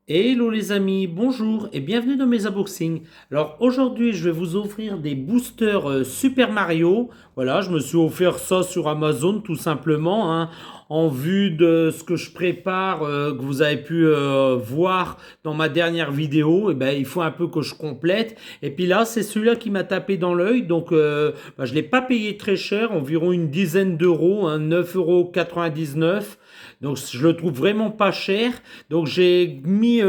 Hello les amis, bonjour et bienvenue dans mes unboxings. Alors aujourd'hui je vais vous offrir des boosters Super Mario. Voilà, je me suis offert ça sur Amazon tout simplement, hein, en vue de ce que je prépare, que vous avez pu voir dans ma dernière vidéo. Et ben, il faut un peu que je complète. Et puis là c'est celui-là qui m'a tapé dans l'œil. Donc je ne l'ai pas payé très cher, environ une dizaine d'euros, hein, 9,99 €. Donc je le trouve vraiment pas cher. Donc j'ai mis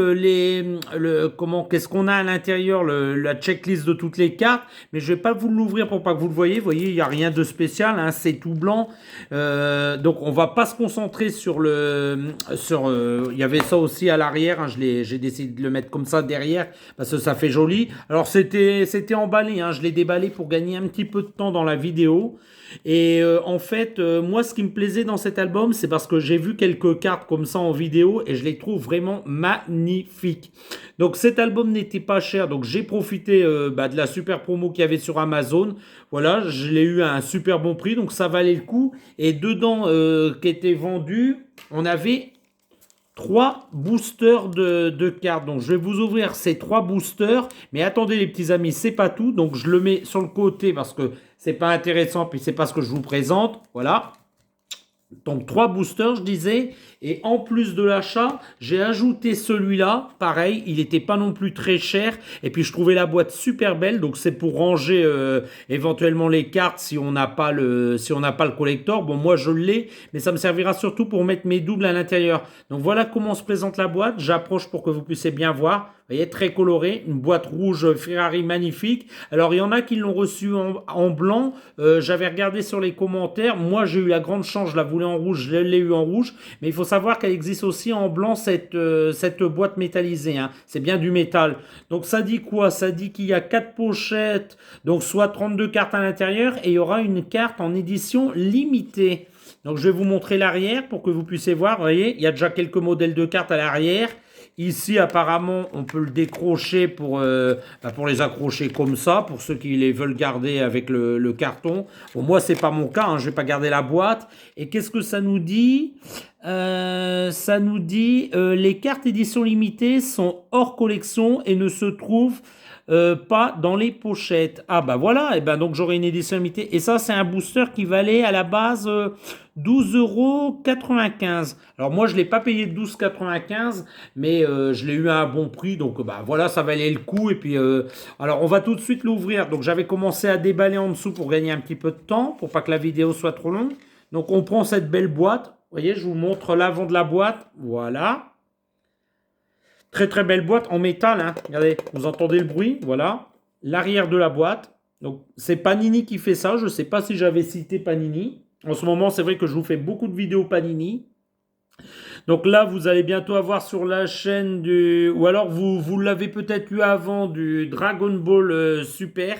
qu'est-ce qu'on a à l'intérieur, la checklist de toutes les cartes, mais je vais pas vous l'ouvrir pour pas que vous le voyez. Vous voyez, il y a rien de spécial, hein, c'est tout blanc. Donc on va pas se concentrer il y avait ça aussi à l'arrière, hein, j'ai décidé de le mettre comme ça derrière parce que ça fait joli. Alors c'était emballé, hein, je l'ai déballé pour gagner un petit peu de temps dans la vidéo. Et en fait, moi, ce qui me plaisait dans cet album, c'est parce que j'ai vu quelques cartes comme ça en vidéo et je les trouve vraiment magnifiques. Donc cet album n'était pas cher, donc j'ai profité de la super promo qu'il y avait sur Amazon. Voilà, je l'ai eu à un super bon prix, donc ça valait le coup. Et dedans, qui était vendu, on avait trois boosters de cartes. Donc je vais vous ouvrir ces trois boosters. Mais attendez les petits amis, c'est pas tout. Donc je le mets sur le côté parce que c'est pas intéressant. Puis c'est pas ce que je vous présente. Voilà. Donc trois boosters, je disais. Et en plus de l'achat, j'ai ajouté celui-là. Pareil, il n'était pas non plus très cher. Et puis je trouvais la boîte super belle. Donc c'est pour ranger éventuellement les cartes si on n'a pas le collector. Bon, moi je l'ai, mais ça me servira surtout pour mettre mes doubles à l'intérieur. Donc voilà comment se présente la boîte. J'approche pour que vous puissiez bien voir. Vous voyez, très coloré, une boîte rouge Ferrari magnifique. Alors il y en a qui l'ont reçu en blanc. J'avais regardé sur les commentaires. Moi j'ai eu la grande chance, je la voulais en rouge, je l'ai eu en rouge. Mais il faut savoir qu'elle existe aussi en blanc, cette boîte métallisée, hein. C'est bien du métal. Donc ça dit quoi? Ça dit qu'il y a 4 pochettes, donc soit 32 cartes à l'intérieur, et il y aura une carte en édition limitée. Donc je vais vous montrer l'arrière pour que vous puissiez voir. Vous voyez, il y a déjà quelques modèles de cartes à l'arrière. Ici, apparemment, on peut le décrocher pour les accrocher comme ça, pour ceux qui les veulent garder avec le carton. Bon, moi, c'est pas mon cas, hein, je vais pas garder la boîte. Et qu'est-ce que ça nous dit? Ça nous dit les cartes édition limitée sont hors collection et ne se trouvent pas dans les pochettes. Ah bah voilà, et ben donc j'aurai une édition limitée. Et ça, c'est un booster qui valait à la base 12,95 €. Alors moi, je ne l'ai pas payé 12,95 €, mais je l'ai eu à un bon prix. Donc bah voilà, ça valait le coup. Et puis, alors on va tout de suite l'ouvrir. Donc j'avais commencé à déballer en dessous pour gagner un petit peu de temps, pour pas que la vidéo soit trop longue. Donc on prend cette belle boîte. Vous voyez, je vous montre l'avant de la boîte. Voilà. Très très belle boîte en métal, hein. Regardez, vous entendez le bruit, voilà. L'arrière de la boîte. Donc c'est Panini qui fait ça. Je ne sais pas si j'avais cité Panini. En ce moment, c'est vrai que je vous fais beaucoup de vidéos Panini. Donc là, vous allez bientôt avoir sur la chaîne du... Ou alors vous l'avez peut-être eu avant du Dragon Ball Super.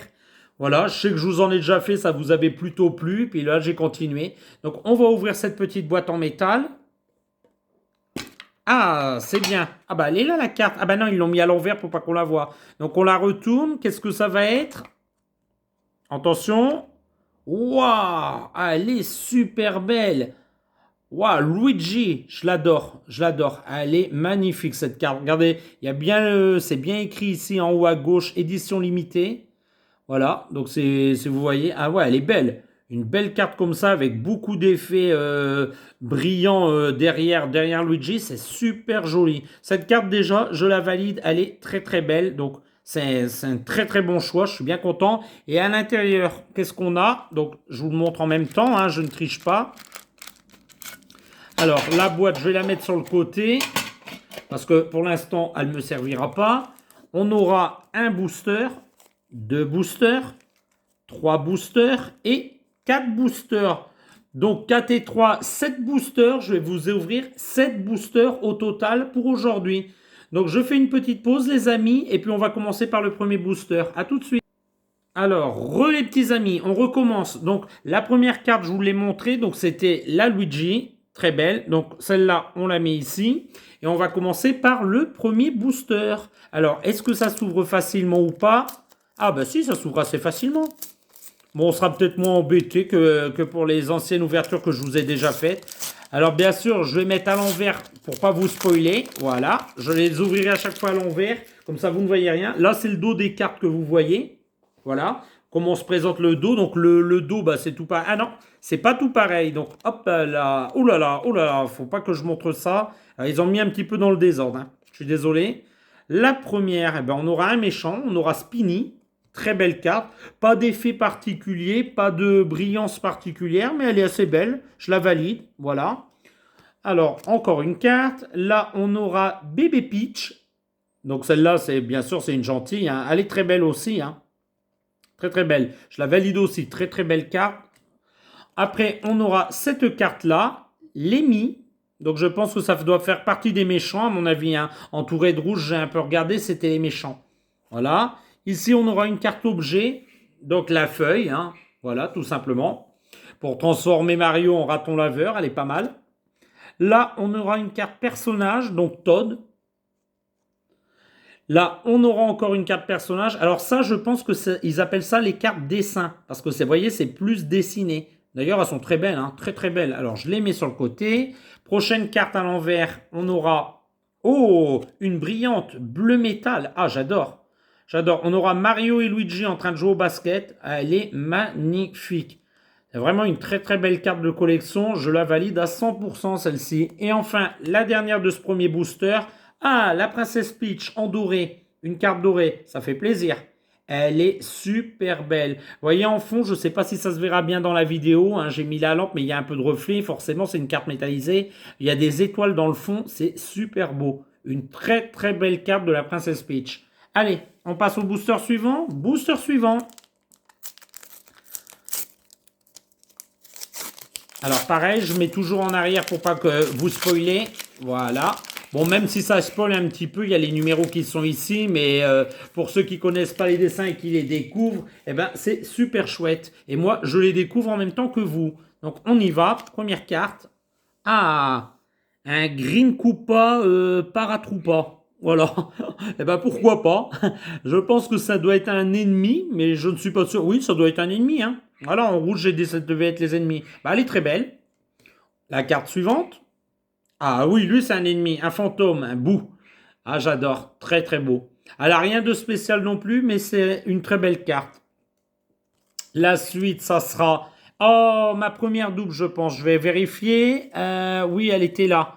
Voilà, je sais que je vous en ai déjà fait, ça vous avait plutôt plu. Puis là, j'ai continué. Donc on va ouvrir cette petite boîte en métal. Ah, c'est bien. Ah bah elle est là la carte. Ah bah non, ils l'ont mis à l'envers pour pas qu'on la voie. Donc on la retourne. Qu'est-ce que ça va être? Attention. Waouh! Ah, elle est super belle. Waouh, Luigi, je l'adore, je l'adore. Elle est magnifique cette carte. Regardez, il y a bien, c'est bien écrit ici en haut à gauche, édition limitée. Voilà, donc vous voyez, ah ouais, elle est belle. Une belle carte comme ça avec beaucoup d'effets brillants derrière Luigi, c'est super joli. Cette carte déjà, je la valide, elle est très très belle. Donc c'est un très très bon choix, je suis bien content. Et à l'intérieur, qu'est-ce qu'on a? Donc je vous le montre en même temps, hein, je ne triche pas. Alors la boîte, je vais la mettre sur le côté parce que pour l'instant, elle ne me servira pas. On aura un booster, deux boosters, 3 boosters et 4 boosters. Donc 4 et 3, 7 boosters. Je vais vous ouvrir 7 boosters au total pour aujourd'hui. Donc je fais une petite pause les amis et puis on va commencer par le premier booster. A tout de suite. Alors, les petits amis, on recommence. Donc la première carte, je vous l'ai montré. Donc c'était la Luigi. Très belle. Donc celle-là, on la met ici. Et on va commencer par le premier booster. Alors, est-ce que ça s'ouvre facilement ou pas? Ah bah si, ça s'ouvre assez facilement. Bon, on sera peut-être moins embêté que pour les anciennes ouvertures que je vous ai déjà faites. Alors bien sûr, je vais mettre à l'envers pour pas vous spoiler. Voilà, je les ouvrirai à chaque fois à l'envers, comme ça vous ne voyez rien. Là, c'est le dos des cartes que vous voyez. Voilà, comment se présente le dos. Donc le dos, bah, c'est tout pareil. Ah non, c'est pas tout pareil. Donc hop là, oh là là, faut pas que je montre ça. Alors, ils ont mis un petit peu dans le désordre, hein. Je suis désolé. La première, eh ben, on aura un méchant, on aura Spinny. Très belle carte. Pas d'effet particulier, pas de brillance particulière, mais elle est assez belle. Je la valide. Voilà. Alors, encore une carte. Là, on aura Bébé Peach. Donc, celle-là, c'est bien sûr, c'est une gentille, hein. Elle est très belle aussi, hein. Très, très belle. Je la valide aussi. Très, très belle carte. Après, on aura cette carte-là. L'Emi. Donc, je pense que ça doit faire partie des méchants, à mon avis, hein. Entouré de rouge, j'ai un peu regardé, c'était les méchants. Voilà. Ici, on aura une carte objet, donc la feuille, hein, voilà, tout simplement. Pour transformer Mario en raton laveur, elle est pas mal. Là, on aura une carte personnage, donc Todd. Là, on aura encore une carte personnage. Alors ça, je pense que ils appellent ça les cartes dessin, parce que vous voyez, c'est plus dessiné. D'ailleurs, elles sont très belles, hein, très très belles. Alors, je les mets sur le côté. Prochaine carte à l'envers, on aura, oh, une brillante bleu métal. Ah, j'adore. J'adore. On aura Mario et Luigi en train de jouer au basket. Elle est magnifique. C'est vraiment une très très belle carte de collection. Je la valide à 100% celle-ci. Et enfin, la dernière de ce premier booster. Ah, la princesse Peach en doré. Une carte dorée. Ça fait plaisir. Elle est super belle. Vous voyez en fond, je ne sais pas si ça se verra bien dans la vidéo, hein, j'ai mis la lampe, mais il y a un peu de reflet. Forcément, c'est une carte métallisée. Il y a des étoiles dans le fond. C'est super beau. Une très très belle carte de la princesse Peach. Allez, on passe au booster suivant. Booster suivant. Alors pareil, je mets toujours en arrière pour pas que vous spoilez. Voilà. Bon, même si ça spoil un petit peu, il y a les numéros qui sont ici, mais pour ceux qui connaissent pas les dessins et qui les découvrent, eh ben c'est super chouette. Et moi, je les découvre en même temps que vous. Donc on y va. Première carte. Ah, un Green Koopa Paratroopa. Voilà. Eh ben pourquoi pas. Je pense que ça doit être un ennemi, mais je ne suis pas sûr. Oui, ça doit être un ennemi, hein. Voilà, en rouge, j'ai dit que ça devait être les ennemis. Bah, elle est très belle. La carte suivante. Ah oui, lui, c'est un ennemi, un fantôme, un bout. Ah, j'adore. Très, très beau. Elle n'a rien de spécial non plus, mais c'est une très belle carte. La suite, ça sera... Oh, ma première double, je pense. Je vais vérifier. Oui, elle était là.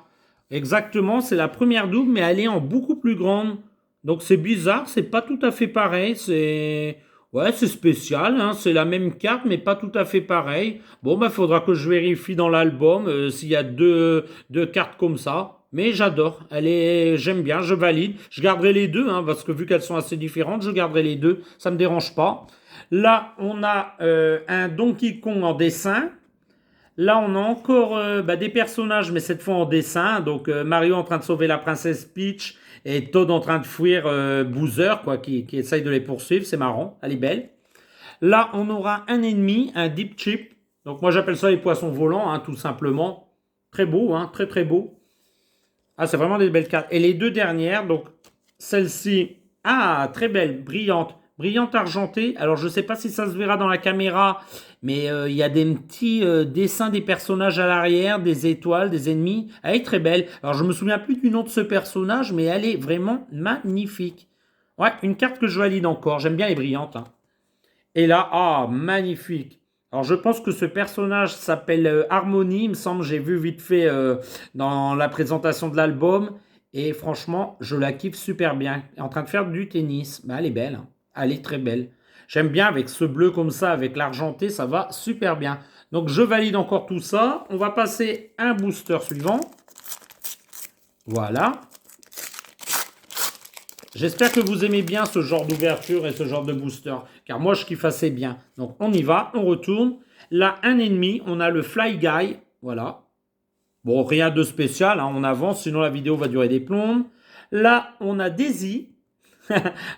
Exactement, c'est la première double, mais elle est en beaucoup plus grande. Donc c'est bizarre, c'est pas tout à fait pareil. C'est ouais, c'est spécial, hein. C'est la même carte, mais pas tout à fait pareil. Bon, bah faudra que je vérifie dans l'album s'il y a deux cartes comme ça. Mais j'adore, j'aime bien, je valide. Je garderai les deux, hein, parce que vu qu'elles sont assez différentes, je garderai les deux. Ça me dérange pas. Là, on a un Donkey Kong en dessin. Là, on a encore des personnages, mais cette fois en dessin. Donc, Mario en train de sauver la princesse Peach et Toad en train de fuir Bowser, quoi, qui essaye de les poursuivre. C'est marrant, elle est belle. Là, on aura un ennemi, un Deep Chip. Donc, moi, j'appelle ça les poissons volants, hein, tout simplement. Très beau, hein, très très beau. Ah, c'est vraiment des belles cartes. Et les deux dernières, donc, celle-ci, ah, très belle, brillante. Brillante argentée. Alors, je ne sais pas si ça se verra dans la caméra, mais il y a des petits dessins des personnages à l'arrière, des étoiles, des ennemis. Elle est très belle. Alors, je me souviens plus du nom de ce personnage, mais elle est vraiment magnifique. Ouais, une carte que je valide encore. J'aime bien les brillantes, hein. Et là, ah, magnifique. Alors, je pense que ce personnage s'appelle Harmony. Il me semble, j'ai vu vite fait dans la présentation de l'album. Et franchement, je la kiffe super bien. Elle est en train de faire du tennis. Ben, elle est belle, hein. Elle est très belle. J'aime bien avec ce bleu comme ça, avec l'argenté, ça va super bien. Donc, je valide encore tout ça. On va passer un booster suivant. Voilà. J'espère que vous aimez bien ce genre d'ouverture et ce genre de booster, car moi, je kiffe assez bien. Donc, on y va, on retourne. Là, un ennemi, on a le Fly Guy. Voilà. Bon, rien de spécial, hein, on avance, sinon la vidéo va durer des plombes. Là, on a Daisy.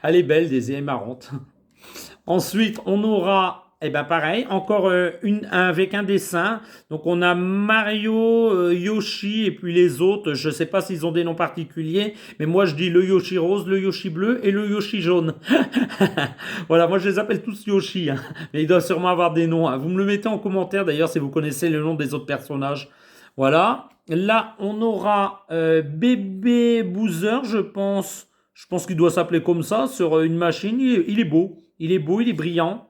Elle est belle, Daisy, elle est marrante. Ensuite, on aura, eh ben pareil, encore avec un dessin. Donc, on a Mario, Yoshi et puis les autres. Je ne sais pas s'ils ont des noms particuliers, mais moi, je dis le Yoshi rose, le Yoshi bleu et le Yoshi jaune. Voilà, moi, je les appelle tous Yoshi, hein, mais ils doivent sûrement avoir des noms, hein. Vous me le mettez en commentaire, d'ailleurs, si vous connaissez le nom des autres personnages. Voilà. Là, on aura Bébé Boozer, je pense. Je pense qu'il doit s'appeler comme ça sur une machine. Il est beau. Il est beau, il est brillant.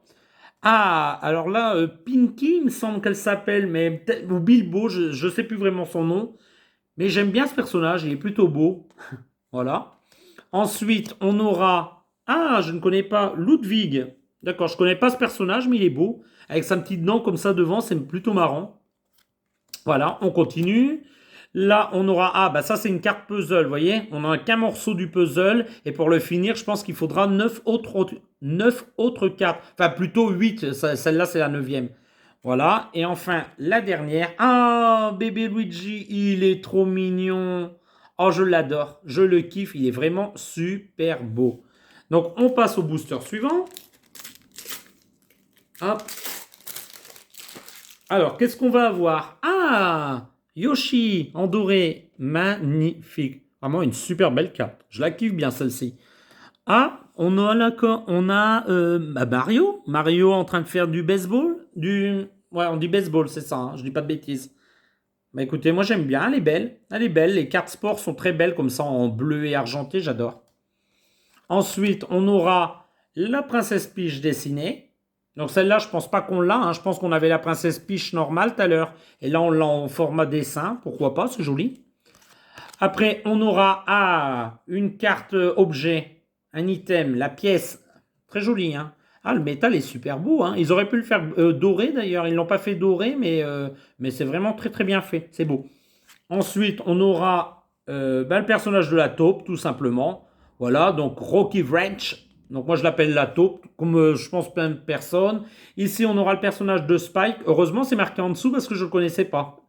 Ah, alors là, Pinky, il me semble qu'elle s'appelle, mais ou Bilbo, je ne sais plus vraiment son nom. Mais j'aime bien ce personnage, il est plutôt beau. Voilà. Ensuite, on aura... Ah, je ne connais pas Ludwig. D'accord, je ne connais pas ce personnage, mais il est beau. Avec sa petite dent comme ça devant, c'est plutôt marrant. Voilà, on continue. Là, on aura... Ah, bah ça, c'est une carte puzzle, vous voyez. On n'a qu'un morceau du puzzle. Et pour le finir, je pense qu'il faudra 9 autres cartes. Enfin, plutôt 8. Celle-là, c'est la 9e. Voilà. Et enfin, la dernière. Ah, bébé Luigi, il est trop mignon. Oh, je l'adore. Je le kiffe. Il est vraiment super beau. Donc, on passe au booster suivant. Hop. Alors, qu'est-ce qu'on va avoir? Ah, Yoshi en doré. Magnifique. Vraiment une super belle carte. Je la kiffe bien celle-ci. Ah, on a Mario. Mario en train de faire du baseball. Ouais, on dit baseball, c'est ça. Hein, je dis pas de bêtises. Bah écoutez, moi j'aime bien. Elle est belle. Elle est belle. Les cartes sport sont très belles comme ça en bleu et argenté. J'adore. Ensuite, on aura la princesse Peach dessinée. Donc celle-là, je pense pas qu'on l'a. Hein. Je pense qu'on avait la princesse Peach normale tout à l'heure. Et là, on l'a en format dessin. Pourquoi pas, c'est joli. Après, on aura une carte objet, un item, la pièce. Très jolie. Hein. Ah, le métal est super beau. Hein. Ils auraient pu le faire doré d'ailleurs. Ils ne l'ont pas fait doré, mais c'est vraiment très très bien fait. C'est beau. Ensuite, on aura le personnage de la taupe, tout simplement. Voilà, donc Rocky Wrench. Donc moi je l'appelle la taupe, comme je pense plein de personnes. Ici on aura le personnage de Spike. Heureusement c'est marqué en dessous parce que je ne le connaissais pas.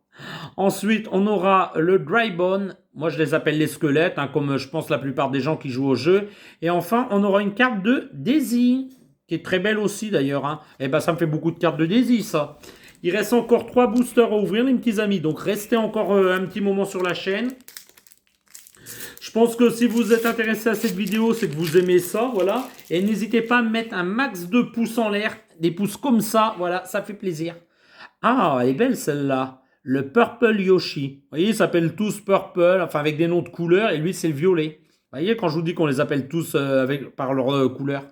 Ensuite on aura le Drybone. Moi je les appelle les squelettes, hein, comme je pense la plupart des gens qui jouent au jeu. Et enfin on aura une carte de Daisy, qui est très belle aussi d'ailleurs. Hein. Et ben ça me fait beaucoup de cartes de Daisy ça. Il reste encore 3 boosters à ouvrir les petits amis. Donc restez encore un petit moment sur la chaîne. Je pense que si vous êtes intéressé à cette vidéo, c'est que vous aimez ça, voilà. Et n'hésitez pas à mettre un max de pouces en l'air, des pouces comme ça, voilà, ça fait plaisir. Ah, elle est belle celle-là. Le Purple Yoshi. Vous voyez, ils s'appellent tous Purple, enfin avec des noms de couleurs, et lui c'est le violet. Vous voyez, quand je vous dis qu'on les appelle tous par leur couleur.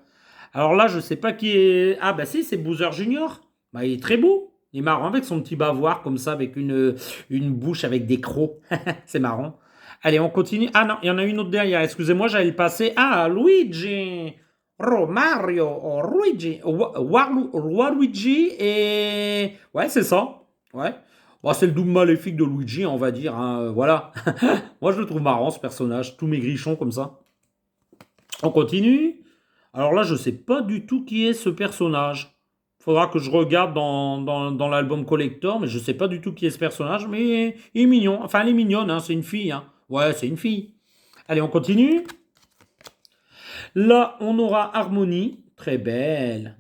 Alors là, je ne sais pas qui est... Ah bah si, c'est Bowser Junior. Bah, il est très beau. Il est marrant avec son petit bavoir comme ça, avec une bouche avec des crocs. C'est marrant. Allez, on continue. Ah non, il y en a une autre derrière. Excusez-moi, j'allais le passer. Ah, Luigi. Mario. Luigi. Waluigi et... Ouais, c'est ça. Ouais. Bon, c'est le double maléfique de Luigi, on va dire. Hein. Voilà. Moi, je le trouve marrant, ce personnage. Tous mes grichons comme ça. On continue. Alors là, je ne sais pas du tout qui est ce personnage. Il faudra que je regarde dans l'album collector, mais je ne sais pas du tout qui est ce personnage, mais il est mignon. Enfin, elle est mignonne, hein, c'est une fille. Hein. Ouais, c'est une fille. Allez, on continue. Là, on aura Harmonie. Très belle.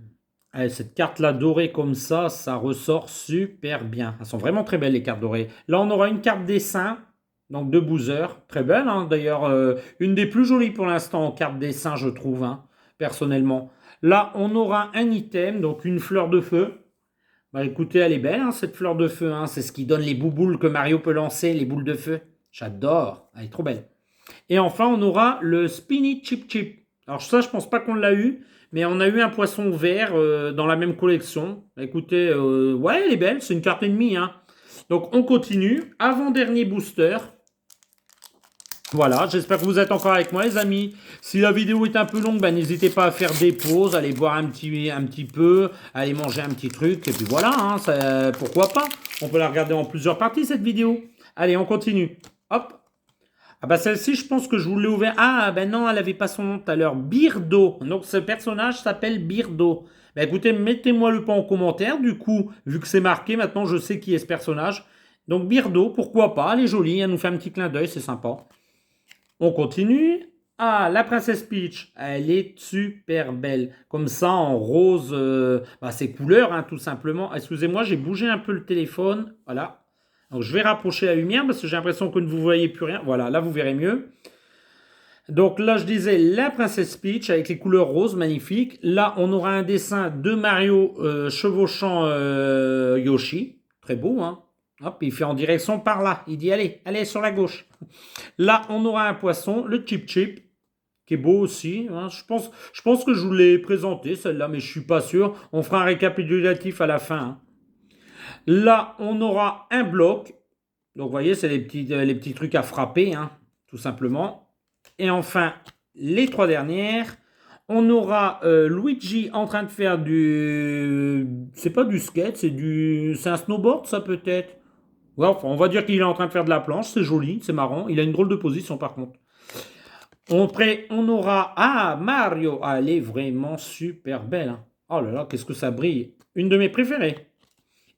Allez, cette carte-là dorée comme ça ressort super bien. Elles sont vraiment très belles, les cartes dorées. Là, on aura une carte dessin. Donc, de Boozer. Très belle, hein, d'ailleurs. Une des plus jolies pour l'instant en carte dessin, je trouve, hein, personnellement. Là, on aura un item, donc une fleur de feu. Bah écoutez, elle est belle, hein, cette fleur de feu. Hein. C'est ce qui donne les bouboules que Mario peut lancer, les boules de feu. J'adore. Elle est trop belle. Et enfin, on aura le Spinny Chip Chip. Alors ça, je pense pas qu'on l'a eu, mais on a eu un poisson vert dans la même collection. Bah, écoutez, ouais, elle est belle. C'est une carte ennemie. Hein. Donc, on continue. Avant-dernier booster. Voilà, j'espère que vous êtes encore avec moi les amis. Si la vidéo est un peu longue, ben, n'hésitez pas à faire des pauses, aller boire un petit peu, aller manger un petit truc, et puis voilà, hein, pourquoi pas. On peut la regarder en plusieurs parties cette vidéo. Allez, on continue. Hop. Ah bah celle-ci, je pense que je vous l'ai ouvert. Ah ben non, elle n'avait pas son nom tout à l'heure. Birdo. Donc ce personnage s'appelle Birdo. Ben écoutez, mettez-moi le pas en commentaire. Du coup, vu que c'est marqué, maintenant je sais qui est ce personnage. Donc Birdo, pourquoi pas. Elle est jolie, elle nous fait un petit clin d'œil, c'est sympa. On continue. Ah, la princesse Peach, elle est super belle. Comme ça, en rose, c'est couleur, hein, tout simplement. Excusez-moi, j'ai bougé un peu le téléphone. Voilà. Donc, je vais rapprocher la lumière parce que j'ai l'impression que vous ne voyez plus rien. Voilà, là, vous verrez mieux. Donc là, je disais la princesse Peach avec les couleurs roses, magnifiques. Là, on aura un dessin de Mario chevauchant Yoshi. Très beau, hein. Hop, il fait en direction par là. Il dit, allez, allez, sur la gauche. Là, on aura un poisson, le Chip Chip, qui est beau aussi, hein. Je pense que je vous l'ai présenté, celle-là, mais je suis pas sûr. On fera un récapitulatif à la fin, hein. Là, on aura un bloc. Donc, vous voyez, c'est les petits trucs à frapper, hein, tout simplement. Et enfin, les trois dernières. On aura Luigi en train de faire du... C'est pas du skate, c'est un snowboard, ça peut-être. Ouais, enfin, on va dire qu'il est en train de faire de la planche, c'est joli, c'est marrant. Il a une drôle de position par contre. Après, on aura... Ah, Mario. Ah, elle est vraiment super belle, hein. Oh là là, qu'est-ce que ça brille. Une de mes préférées.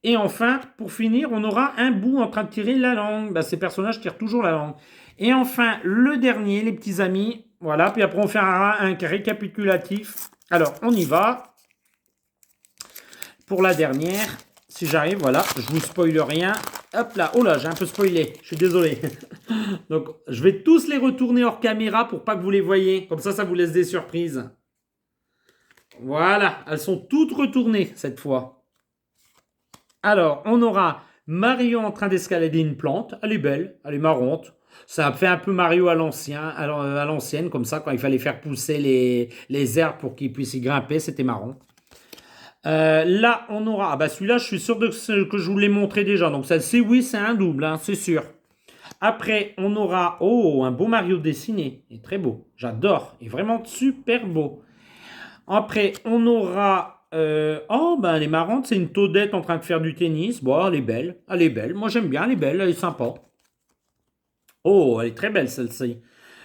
Et enfin, pour finir, on aura un bout en train de tirer la langue. Bah, ces personnages tirent toujours la langue. Et enfin, le dernier, les petits amis. Voilà, puis après on fera un récapitulatif. Alors, on y va. Pour la dernière, si j'arrive, voilà, je vous spoile rien. Hop là, oh là, j'ai un peu spoilé, je suis désolé. Donc, je vais tous les retourner hors caméra pour pas que vous les voyez. Comme ça vous laisse des surprises. Voilà, elles sont toutes retournées cette fois. Alors, on aura Mario en train d'escalader une plante. Elle est belle, elle est marrante. Ça fait un peu Mario à l'ancienne, comme ça, quand il fallait faire pousser les herbes pour qu'il puisse y grimper, c'était marrant. Là, on aura... Ah bah celui-là, je suis sûr que je vous l'ai montré déjà. Donc celle-ci, oui, c'est un double, hein, c'est sûr. Après, on aura... Oh, un beau Mario dessiné. Il est très beau. J'adore. Il est vraiment super beau. Après, on aura... Oh, ben elle est marrante. C'est une Toadette en train de faire du tennis. Bon, elle est belle. Elle est belle. Moi, j'aime bien. Elle est belle. Elle est sympa. Oh, elle est très belle, celle-ci.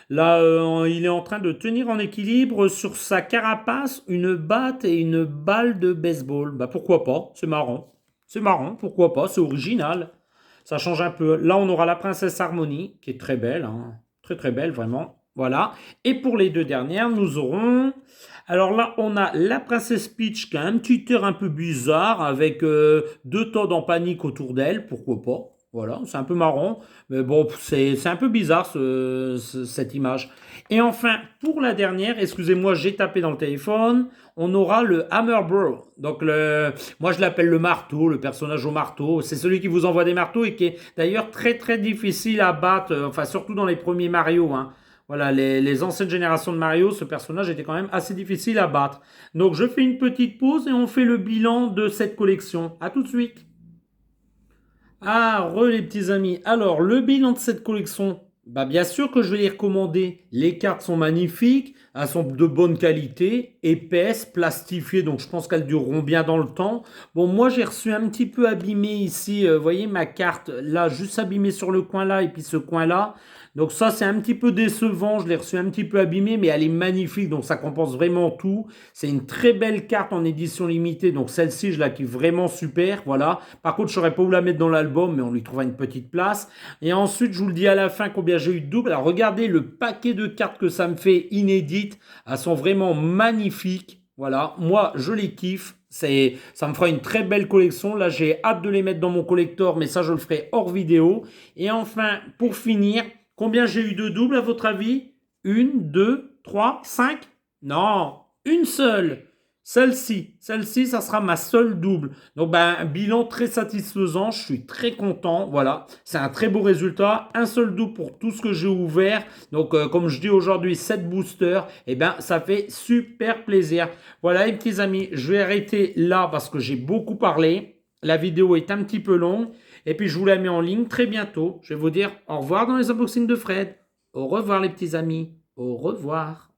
Là, il est en train de tenir en équilibre sur sa carapace une batte et une balle de baseball. Bah pourquoi pas, c'est marrant. C'est marrant, pourquoi pas, c'est original. Ça change un peu. Là, on aura la princesse Harmonie, qui est très belle, hein. Très très belle, vraiment. Voilà. Et pour les deux dernières, nous aurons... Alors là, on a la princesse Peach qui a un petit air un peu bizarre avec deux Toads en panique autour d'elle, pourquoi pas. Voilà, c'est un peu marrant, mais bon, c'est un peu bizarre cette image. Et enfin, pour la dernière, excusez-moi, j'ai tapé dans le téléphone, on aura le Hammer Bro. Donc, moi je l'appelle le marteau, le personnage au marteau. C'est celui qui vous envoie des marteaux et qui est d'ailleurs très très difficile à battre, enfin surtout dans les premiers Mario, hein. Voilà, les anciennes générations de Mario, ce personnage était quand même assez difficile à battre. Donc je fais une petite pause et on fait le bilan de cette collection. À tout de suite. Ah, les petits amis. Alors, le bilan de cette collection, bah bien sûr que je vais les recommander. Les cartes sont magnifiques, elles sont de bonne qualité, épaisses, plastifiées, donc je pense qu'elles dureront bien dans le temps. Bon, moi j'ai reçu un petit peu abîmé ici, vous voyez ma carte, là, juste abîmée sur le coin là, et puis ce coin là. Donc ça, c'est un petit peu décevant, je l'ai reçu un petit peu abîmé, mais elle est magnifique, donc ça compense vraiment tout. C'est une très belle carte en édition limitée, donc celle-ci, je la kiffe vraiment super, voilà. Par contre, je ne saurais pas où la mettre dans l'album, mais on lui trouvera une petite place. Et ensuite, je vous le dis à la fin combien j'ai eu de double. Alors regardez le paquet de cartes que ça me fait inédites, elles sont vraiment magnifiques. Voilà, moi je les kiffe. Ça me fera une très belle collection. Là, j'ai hâte de les mettre dans mon collector, mais ça, je le ferai hors vidéo. Et enfin, pour finir, combien j'ai eu de doubles à votre avis? Une, deux, trois, cinq? Non, une seule. Celle-ci, ça sera ma seule double. Donc, ben, un bilan très satisfaisant. Je suis très content. Voilà, c'est un très beau résultat. Un seul double pour tout ce que j'ai ouvert. Donc, comme je dis aujourd'hui, 7 boosters. Et ben, ça fait super plaisir. Voilà, les petits amis, je vais arrêter là parce que j'ai beaucoup parlé. La vidéo est un petit peu longue. Et puis, je vous la mets en ligne très bientôt. Je vais vous dire au revoir dans les unboxings de Fred. Au revoir, les petits amis. Au revoir.